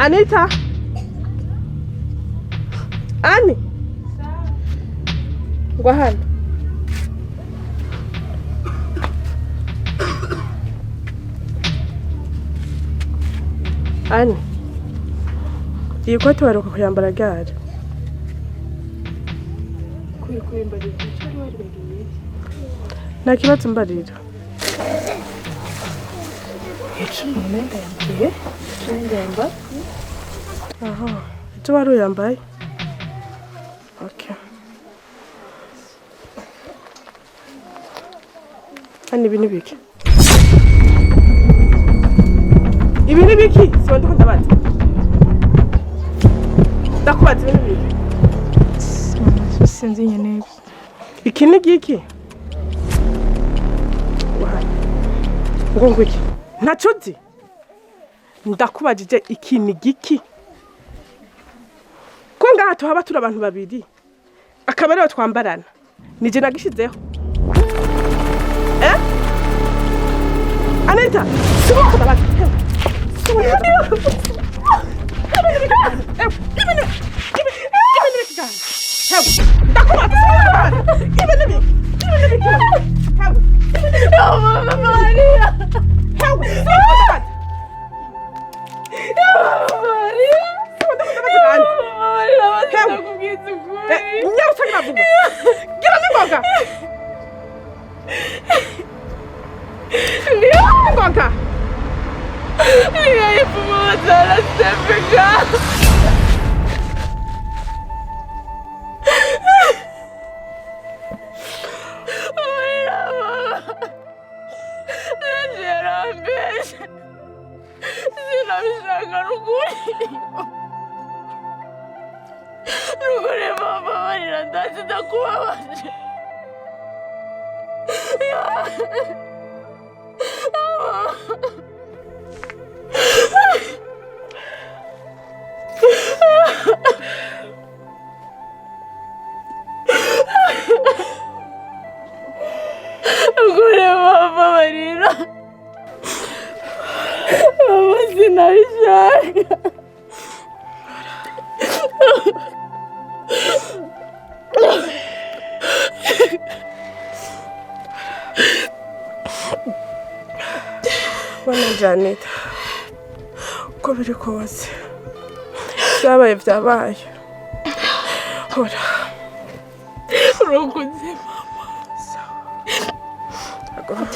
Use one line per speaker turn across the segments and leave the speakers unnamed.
Anita. Ani. Ngwa hano. Ani. Iyi kote waruka kuyambara gare. Kuyambara icyo wari bagiye. Nta kibazo mbarira. Icyo mwenda yambaye. Yamba. Aha. Icyo wari uyambaye? Okay. Hani ibi ni biki? Ibi ni biki? Si wandi ko ndabaza. Ndakubaza ibi ni biki?
Sinzi nyene.
Iki ni giki? Wahani. Ngo ngwiki. Ntacuzi. Ndakubajije iki ni giki? Ko ngaha tuhaba turi abantu babiri. Akaba rero twambarana. Nije nagishizeho. Anita, sibo ndabaza. Anita, uko biri kose byabaye hora urukunze mama sawa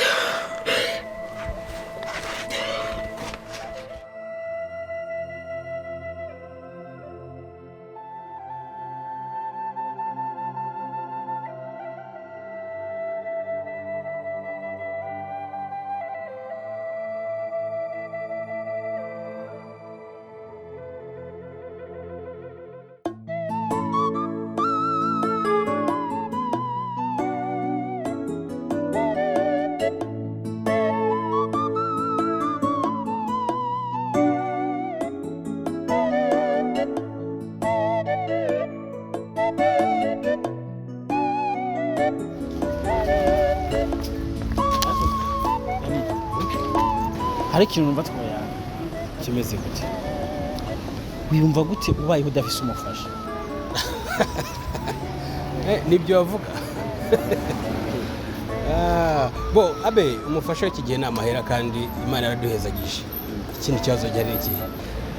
hari ikintu numva twoya kimeze gute wiyumva gute ubayeho udafise umufasha
nibyo bavuga bo abe umufasha w'ikigihe ni amahera kandi Imana yaraduhezagije ikindi kibazo cyari iki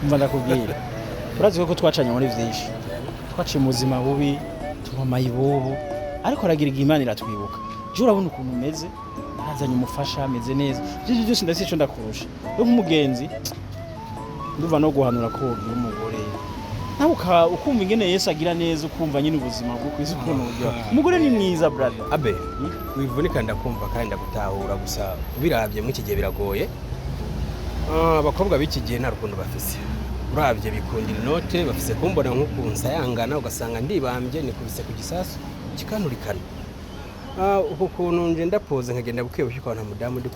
mva ndakubwira urazi ko twacanye muri byinshi twaciye mu buzima bubi tumama ibubu ariko aragira Imana iratwibuka je urabona ukuntu umeze nazanye umufasha ameze neza byose ndetse ico ndakurusha yo nk'umugenzi nduva no guhanura ko ugira umugore nawe ukumva ingene Yesu agira neza ukumva nyine ubuzima bwo kwisi ukuntu buryo umugore ni mwiza brother
abe wivunika ndakumva kandi ndagutahura gusa biravye mu kigihe biragoye abakobwa b'iki gihe nta rukundo bafise uravye bikundira inote bafise kumbona nk'ukunsa yangana ugasanga ndibambye nikubise ku gisasu kikanurikana uko kuntu nje ndapoze nkagenda bukebuke kwa nta mudamu ndi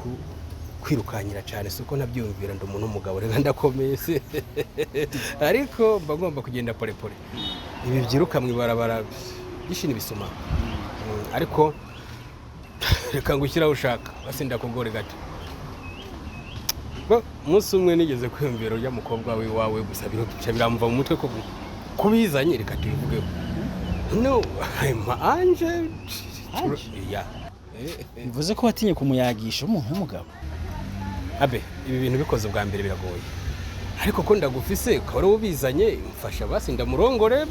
kwirukanyira cyane suko nabyumvira ndo umuntu umugabo rega ndakomeye se ariko mba ngomba kugenda pole pole ibi byiruka mwibarabara gishini bisuma ariko reka ngushyiraho ushaka basi ndakugore gato umunsi umwe nigeze kwiyumvira urya mukobwa wawe gusa biramva mu mutwe ko kubizanye reka tubivugeho no I'm Angel ya
bivuze ko watinye kumuyagisha umuntu w'umugabo
abe ibi bintu bikoze bwa mbere biragoye ariko ko ndagufise ukaba ubizanye mfasha basi ndamurongore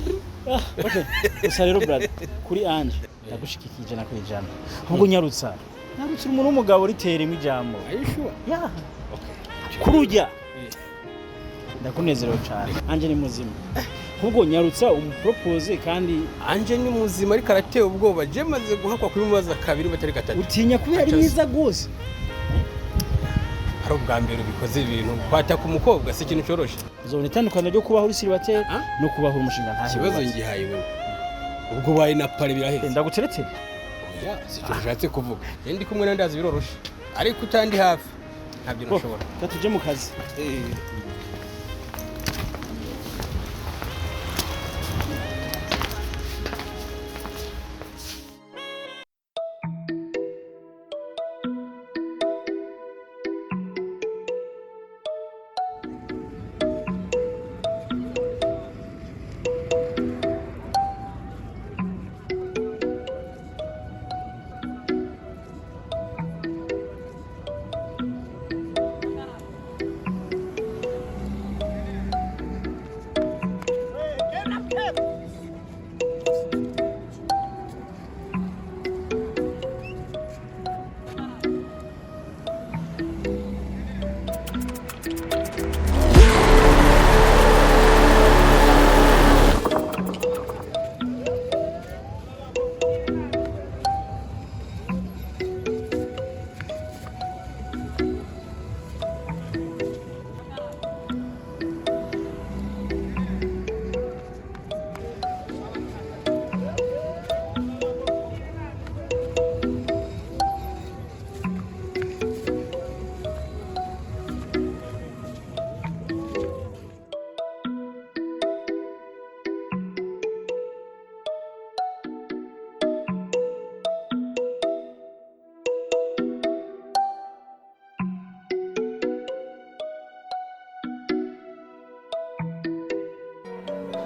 okay gusa rero brother kuri Angel ndagushikikije na kwijana ahubwo nyarutsa narukira umuntu w'umugabo riteremo ijambo
ayishuwa
ya kurujya ndakunezerewe cyane Angel ni muzima ahubwo nyarutsa umupropose kandi
Angel ni muzima ariko arateye ubwoba je maze guhakwa kuri mubaza kabiri batari gatatu
utinya kubera ari mwiza gose
hari ubwa mbere bikoze ibintu kwata ku mukobwa si ikintu cyoroshe
uzobona itandukanye ryo kubaho uri siribateri no kubaho umushinga ntahe
kibazo ngihaye wewe ubwo baye na pare biraheze
ndaguteretse
ya si cyo ushatse kuvuga ndi kumwe nandazi biroroshe ariko utandi hafi ntabyo nashobora
tuje mu kazi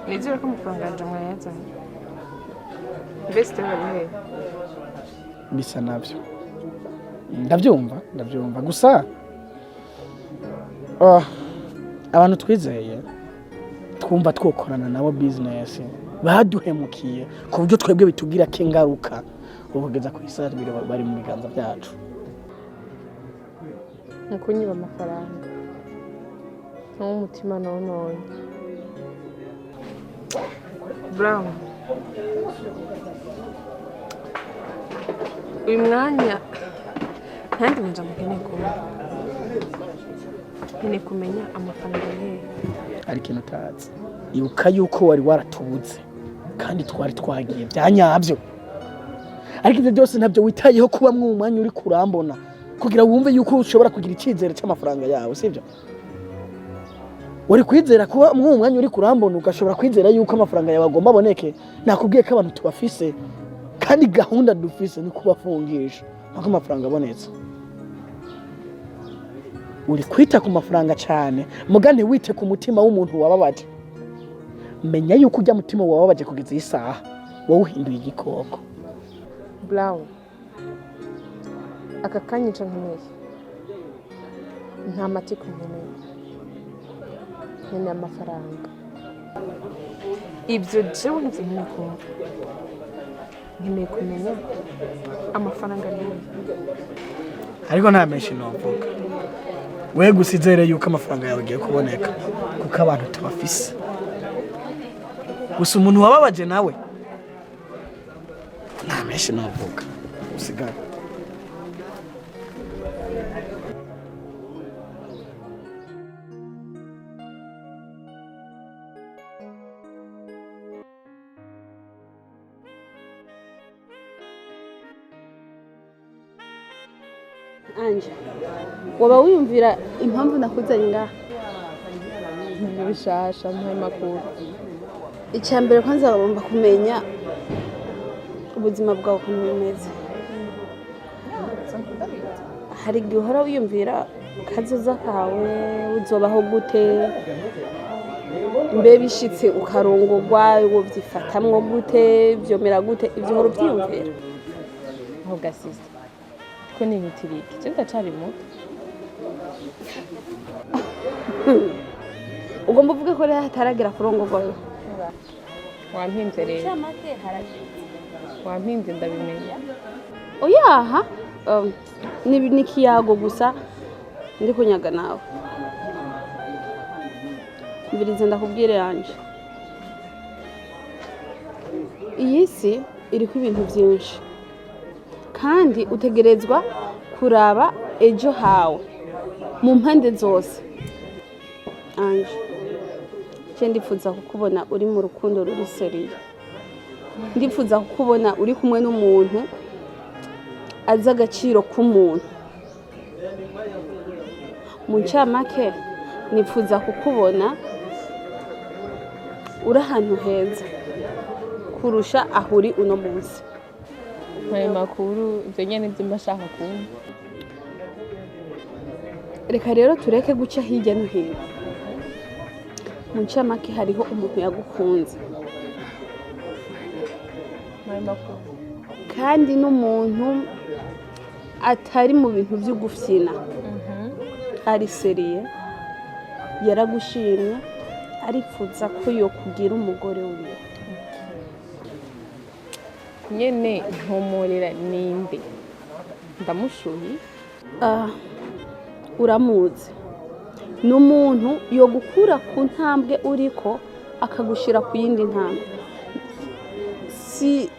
nizere ko amafaranga yaje mwayazanye mbese bari
bisa nabyo ndabyumva gusa abantu twizeye twumva twokorana nabo business baduhemukiye ku buryo twebwe bitugira ko ingaruka ubugeza ku isari bari mu biganza byacu
nkunyiba amafaranga n'umutima none Brown uyu mwanya kandi munja mukeneye kumenya amafaranga ye
ari kintu utazi ibuka yuko wari waratubuze kandi twari twagiye byanyabyo ariko ibyo byose ntabyo witayeho kuba mu mwanya uri kurambona kugira wumve yuko ushobora kugira icyizere cy'amafaranga yawe sibyo wari kwizera kuba mu mwanya uri kurambona ugashobora kwizera yuko amafaranga yawe agomba aboneke nakubwiye ko abantu tubafise kandi gahunda dufise ni kubafungisha nako amafaranga abonetse uri kwita ku mafaranga cyane mugane wite ku mutima w'umuntu wababaje menya yuko ujya mutima wababaje kugeza isaha wowe uhinduye igikoko
Brown aka kanyica nkeneye nta matiko nkeneye amafaranga ibyo jewe nkeneye kumenya amafaranga niyo
ariko nta menshi novuga we gusizere yuko amafaranga yawe agiye kuboneka kuko abantu tubafise gusa umuntu wababaje nawe nta menshi navuga usigara.
Anje, waba wiyumvira impamvu nakuzanye ngaha?
Bishasha mpaye makuru.
Icya mbere kwanza bagomba kumenya ubuzima bwawe ukuntu bumeze. Hari igihe uhora wiyumvira kazoza kawe uzobaho gute, mbe bishitse ukarongorwa wovyifatamwo gute, vyomera gute, ivyo uhora uvyiyumvira?
Aho gasista ko ni mitiriki je ndacari muto.
Ugomba uvuge ko rero hataragira kurongorwa wewe.
Wampimvye rero. Wampimvye ndabimenya.
Oyaha ni ikiyago gusa ndi kunyaga nawe. Mbirize ndakubwire yanje. Iyi si iriko ibintu byinshi kandi utegerezwa kuraba ejo hawe mu mpande zose. Anje, je ndifuza kukubona uri mu rukundo ruri seriye. Ndifuza kukubona uri kumwe n'umuntu azi agaciro k'umuntu. Mu ncamake nifuza kukubona uri ahantu heza kurusha aho uri uno munsi.
Mpaye makuru ivyo nyene nivyo mbashaka kumva.
Reka rero tureke guca hirya no hino. Mu ncamake hariho umuntu yagukunze
Mpaye makuru.
kandi n'umuntu atari mu bintu byo gufyina. Ari seriye, yaragushimye, arifuza ko yo kugira umugore wiwe.
Nyene ntomorera ninde? Ndamushuhi.
Uramuzi. N'umuntu yo gukura ku ntambwe uriko akagushira ku yindi ntambwe. Si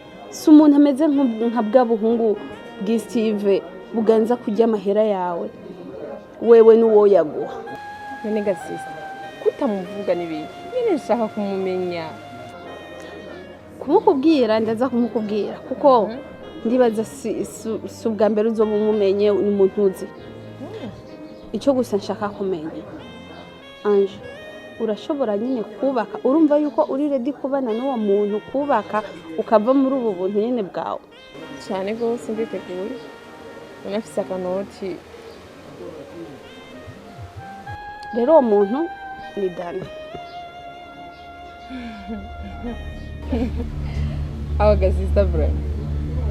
umuntu ameze nka bwa buhungu bw'Steve buganza kujya amahera yawe wewe n'uwo yaguha.
None gasista kutamuvuga nibiki? Nyene nshaka kumumenya.
Kumukubwira ndaza kumukubwira kuko ndibaza si ubwa mbere uzoba umumenye ni umuntu uzi. Icyo gusa nshaka kumenya, Anje, urashobora nyine kubaka, urumva yuko uri ready kubana n'uwo muntu, kubaka ukava muri ubu buntu nyine bwawe?
Cyane gose nditeguye. Unafise akanoti.
Rero uwo muntu ni Dani.
Aho gasista bro.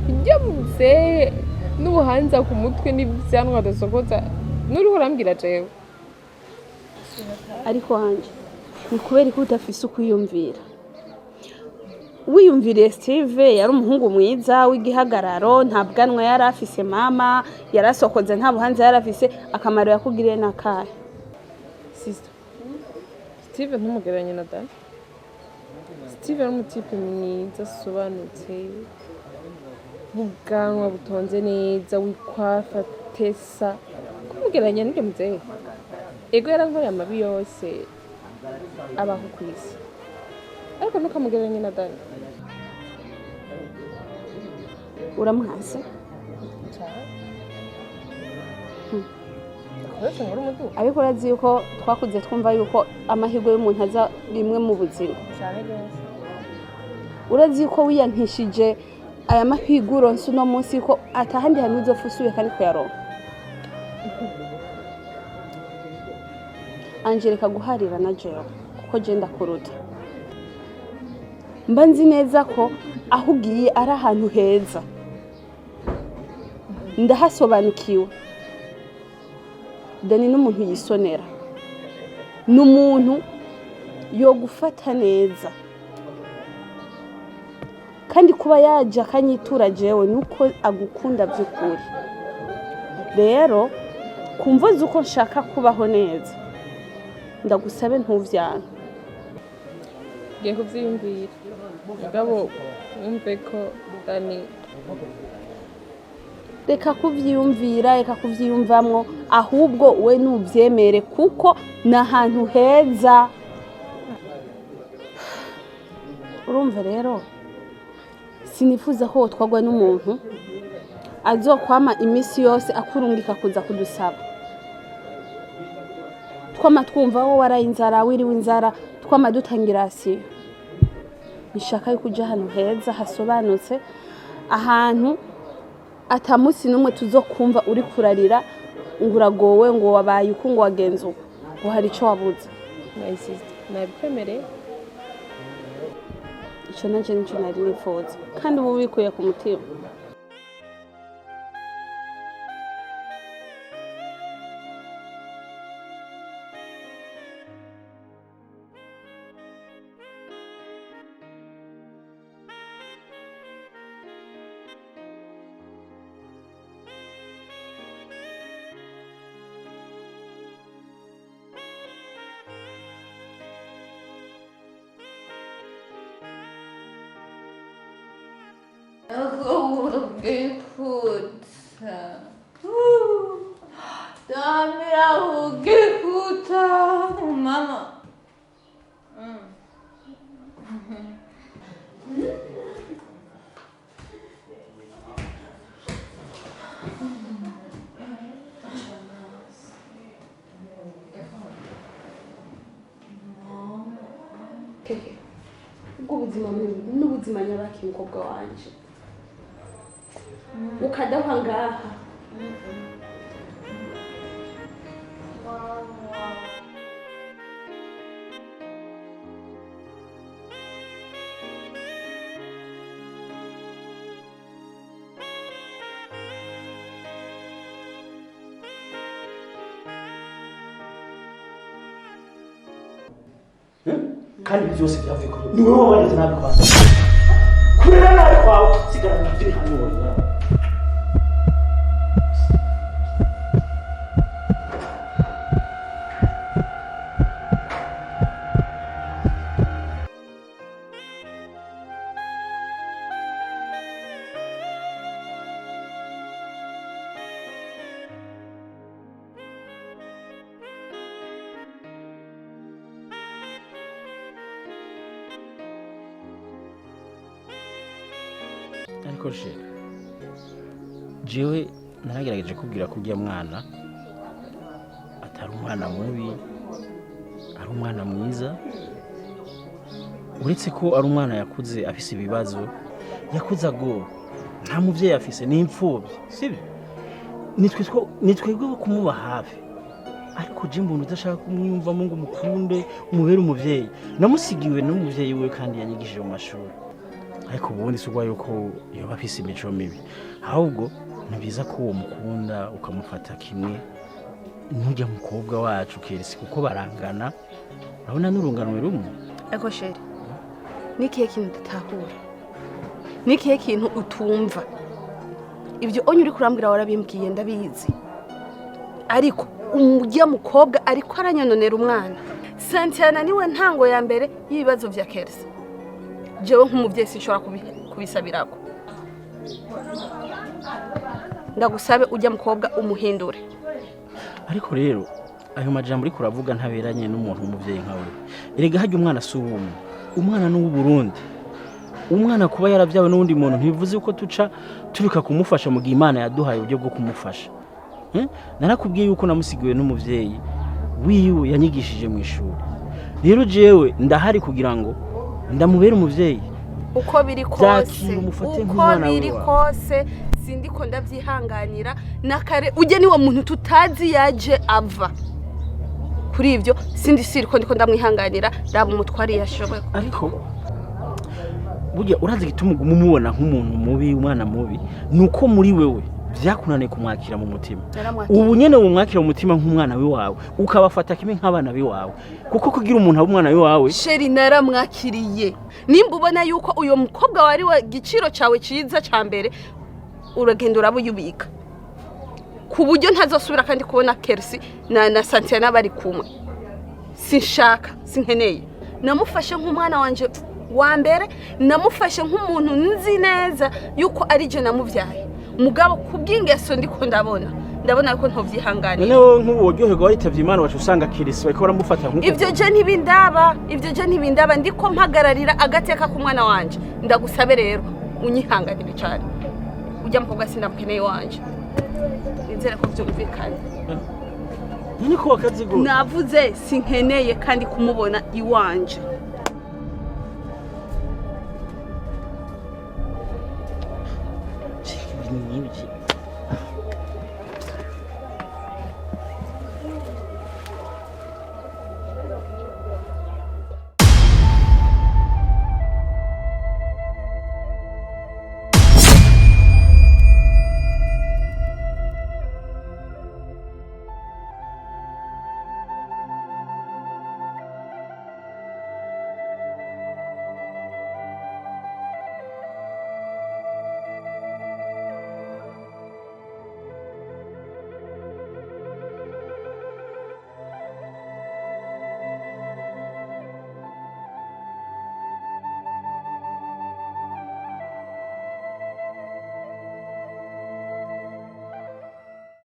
Kujya mutse n'ubuhanza ku mutwe n'ivyanwa dasokota. Nuri urambwira jewe.
Ariko Anje, ni kubera ko utafise ukuyumvira. Wiyumvire Steve yari umuhungu mwiza w'igihagararo, nta bwanwa yari afise, mama yarasokoze, nta buhanza yari afise, akamaro yakugiriye nakahe?
Sister. Steve ntumugeranye na Dani. Steve ari umutipe mwiza sobanutse. Ubwanwa butonze neza, wikwafa tesa. Kumugeranya n'ibyo muzeye. Ego yarankoreye amabi yose abaho ku isi. Ariko ntukamugeranye na Dani.
Uramwase? Ariko urazi yuko twakuze twumva yuko amahirwe y'umuntu aza rimwe mu buzima. Urazi yuko wiyantishije aya mahirwe uronse uno munsi ko atahandi hantu uzopfa usubiye kandi kuyaronka. Anje, reka guharira na jewe kuko je ndakuruta. Mba nzi neza ko aho ugiye ari ahantu heza. Ndahasobanukiwe. Dani n'umuntu yisonera. N'umuntu yo gufata neza. Kandi kuba yaje akanyitura jewe nuko agukunda by'ukuri. Rero kumva uko nshaka kubaho neza. Ndagusabe ntuvyana.
ngiye kuvyiyumvira mugabo wumve ko Dani
reka kuvyiyumvira reka kuvyiyumvamwo ahubwo we nuvyemere kuko n'ahantu heza urumva rero sinifuza ko twagwa n'umuntu azokwama imisi yose akurungika kuza kudusaba twama twumva wo waraye inzara wiriwe inzara twama dutangirasiyo nishaka yuko uja ahantu heza hasobanutse ahantu atamusi numwe tuzokumva uri kurarira ngo uragowe ngo wabaye uko ngo wagenze uko ngo hari ico wabuze
nabikwemereye
ico nanje nico nari nifuza kandi ubu bikuye ku mutima
Mama.
ubwo buzima n'ubuzima nyabaki umukobwa wanje ukadaha ngaha
kandi byose byavuye kuri ni wowe warize nabi kwa kurera nabi kwawe sigara mu byinshi hano
ariko jewe naragerageje kubwira ko ujya mwana atari umwana mubi ari umwana mwiza uretse ko ari umwana yakuze afise ibibazo yakuze ago nta muvyeyi afise ni imfubyi sibyo nitwebwe kumuba hafi ariko je mbona udashaka kumwumvamo ngo umukunde umubere umuvyeyi namusigiwe n'umuvyeyi we kandi yanyigishije mu mashuri ariko ubundi sugwa yuko yoba afise imico mibi ahubwo nibiza ko uwo mukunda ukamufata kimwe ntujya mukobwa wacu keretse kuko barangana urabona n'urunganwe rumwe
ego sheri nikihe kintu tutahura nikihe kintu utumva ibyo onye uri kurambwira warabimbwiye ndabizi ariko umujya mukobwa ariko aranyononera umwana Santiana niwe ntango ya mbere y'ibibazo vya Kersi jewe nk'umuvyeyi sinshobora kubisabirako ndagusabe ujya mukobwa umuhindure
ariko rero ayo majambo uri kuravuga ntaberanye n'umuntu w'umuvyeyi nkawe erega hajya umwana si uwumwe umwana n'uwu Burundi umwana kuba yaravyawe n'undi muntu ntibivuze uko tuca turika kumufasha mu gihe Imana yaduhaye uburyo bwo kumufasha narakubwiye yuko namusigiwe n'umuvyeyi wiwe yanyigishije mu ishuri rero jewe ndahari kugira ngo ndamubera umuvyeyi
uko biri kose sindiko ndavyihanganira nakare uje niwo muntu tutazi yaje ava kuri ivyo siriko ndiko ndamwihanganira raba umutwari yashoboye
ariko burya urazi gituma umubona nk'umuntu mubi umwana mubi nuko muri wewe vyakunaniye kumwakira mu mutima ubu nyene umwakira mu mutima nk'umwana wawe ukabafata kimwe nk'abana biwawe kuko kugira umuntu aba umwana wawe
sheri naramwakiriye nimba ubona yuko uyo mukobwa wari wa giciro cawe ciza ca mbere uragenda urabuyubika ku buryo ntazosubira kandi kubona Kersi na Santiana bari kumwe sinshaka sinkeneye namufashe nk'umwana wanje wa mbere, namufashe nk'umuntu nzi neza yuko ari je namuvyaye. Mugabo kubw'ingeso ndiko ndabona ko ntovyihanganira.
Noneho nk'ubu uryoherwa waritavye Imana wacu usanga kirisi bariko baramufata nk'uko.
Ivyo je ntibindaba ndiko mpagararira agateka ku mwana wanje. Ndagusabe rero unyihanganire cyane. Ujya mukobwa sinamukeneye wanje. Nizere ko vyumvikana.
Nini ko wakazigo?
Navuze sinkeneye kandi kumubona iwanje.